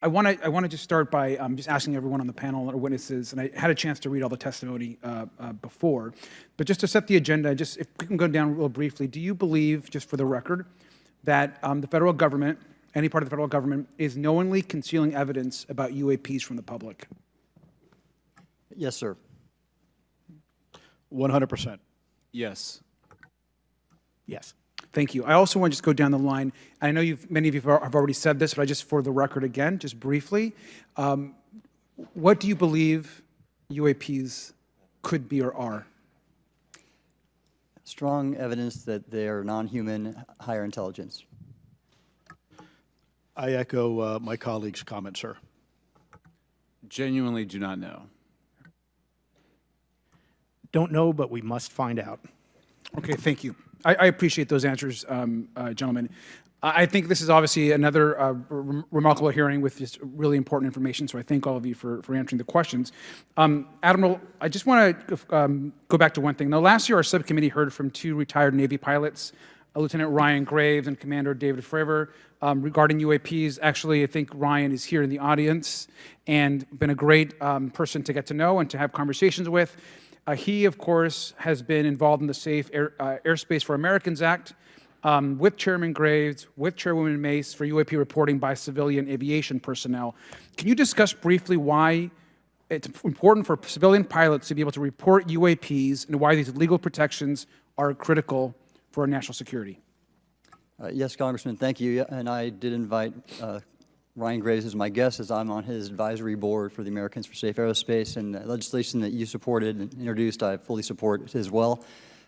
I want to just start by just asking everyone on the panel or witnesses, and I had a chance to read all the testimony before, but just to set the agenda, just if we can go down real briefly, do you believe, just for the record, that the federal government, any part of the federal government, is knowingly concealing evidence about UAPs from the public? Yes, sir. 100%. Yes. Yes. Thank you. I also want to just go down the line. I know many of you have already said this, but I just, for the record again, just briefly, what do you believe UAPs could be or are? Strong evidence that they are non-human, higher intelligence. I echo my colleague's comment, sir. Genuinely do not know. Don't know, but we must find out. Okay, thank you. I appreciate those answers, gentlemen. I think this is obviously another remarkable hearing with just really important information, so I thank all of you for answering the questions. Admiral, I just want to go back to one thing. Now, last year, our subcommittee heard from two retired Navy pilots, Lieutenant Ryan Graves and Commander David Fravor, regarding UAPs. Actually, I think Ryan is here in the audience and been a great person to get to know and to have conversations with. He, of course, has been involved in the Safe Airspace for Americans Act with Chairman Graves, with Chairwoman Mace for UAP reporting by civilian aviation personnel. Can you discuss briefly why it's important for civilian pilots to be able to report UAPs and why these legal protections are critical for our national security? Yes, Congressman, thank you. And I did invite Ryan Graves as my guest, as I'm on his advisory board for the Americans for Safe Aerospace, and the legislation that you supported and introduced, I fully support as well.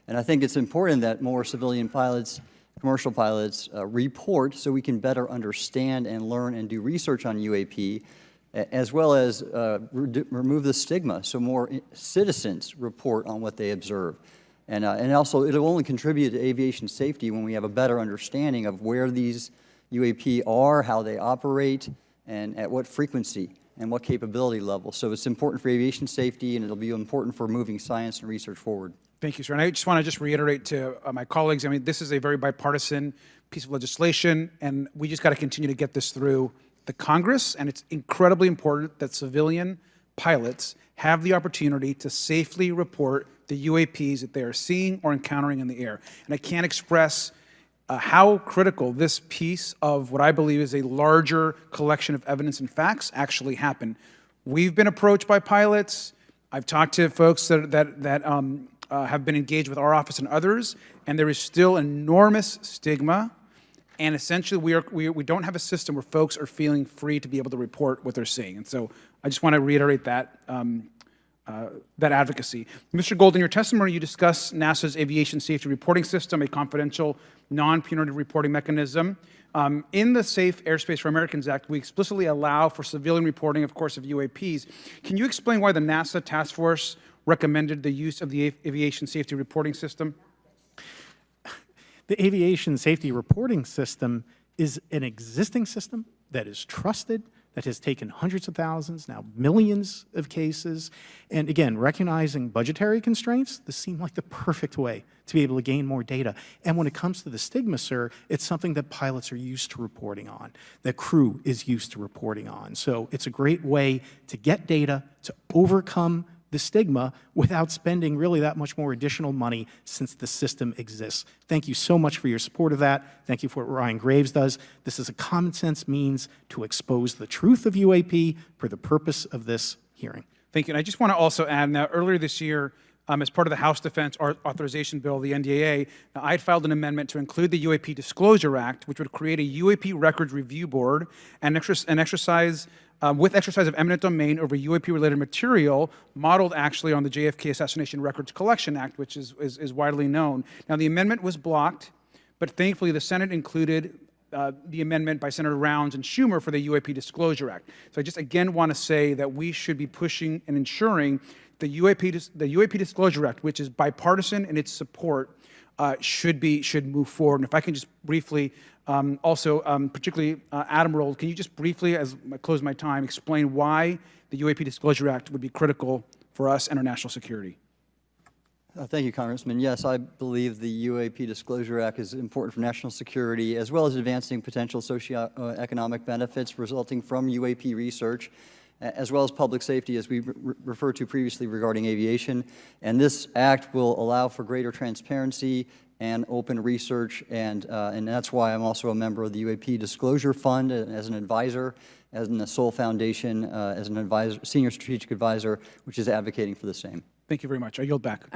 And I think it's important that more civilian pilots, commercial pilots, report so we can better understand and learn and do research on UAP, as well as remove the stigma so more citizens report on what they observe. And also, it'll only contribute to aviation safety when we have a better understanding of where these UAP are, how they operate, and at what frequency and what capability level. So it's important for aviation safety, and it'll be important for moving science and research forward. Thank you, sir. And I just want to reiterate to my colleagues, I mean, this is a very bipartisan piece of legislation, and we just got to continue to get this through the Congress, and it's incredibly important that civilian pilots have the opportunity to safely report the UAPs that they are seeing or encountering in the air. And I can't express how critical this piece of what I believe is a larger collection of evidence and facts actually happened. We've been approached by pilots. I've talked to folks that have been engaged with our office and others, and there is still enormous stigma. And essentially, we don't have a system where folks are feeling free to be able to report what they're seeing. And so I just want to reiterate that advocacy. Mr. Gold, in your testimony, you discuss NASA's aviation safety reporting system, a confidential, non-punitive reporting mechanism. In the Safe Airspace for Americans Act, we explicitly allow for civilian reporting, of course, of UAPs. Can you explain why the NASA task force recommended the use of the aviation safety reporting system? The aviation safety reporting system is an existing system that is trusted, that has taken hundreds of thousands, now millions of cases. And again, recognizing budgetary constraints, this seemed like the perfect way to be able to gain more data. And when it comes to the stigma, sir, it's something that pilots are used to reporting on, that crew is used to reporting on. So it's a great way to get data, to overcome the stigma without spending really that much more additional money since the system exists. Thank you so much for your support of that. Thank you for what Ryan Graves does. This is a common sense means to expose the truth of UAP for the purpose of this hearing. Thank you. And I just want to also add, now earlier this year, as part of the House Defense Authorization Bill, the NDAA, I had filed an amendment to include the UAP Disclosure Act, which would create a UAP Records Review Board and exercise with exercise of eminent domain over UAP-related material, modeled actually on the JFK Assassination Records Collection Act, which is widely known. Now, the amendment was blocked, but thankfully the Senate included the amendment by Senator Rounds and Schumer for the UAP Disclosure Act. So I just again want to say that we should be pushing and ensuring the UAP Disclosure Act, which is bipartisan in its support, should move forward. And if I can just briefly, particularly Admiral, can you just briefly, as I close my time, explain why the UAP Disclosure Act would be critical for us and our national security? Thank you, Congressman. Yes, I believe the UAP Disclosure Act is important for national security, as well as advancing potential socioeconomic benefits resulting from UAP research, as well as public safety, as we referred to previously regarding aviation. And this act will allow for greater transparency and open research, and that's why I'm also a member of the UAP Disclosure Fund as an advisor, as in the Sol Foundation, as an advisor, senior strategic advisor, which is advocating for the same. Thank you very much. I yield back.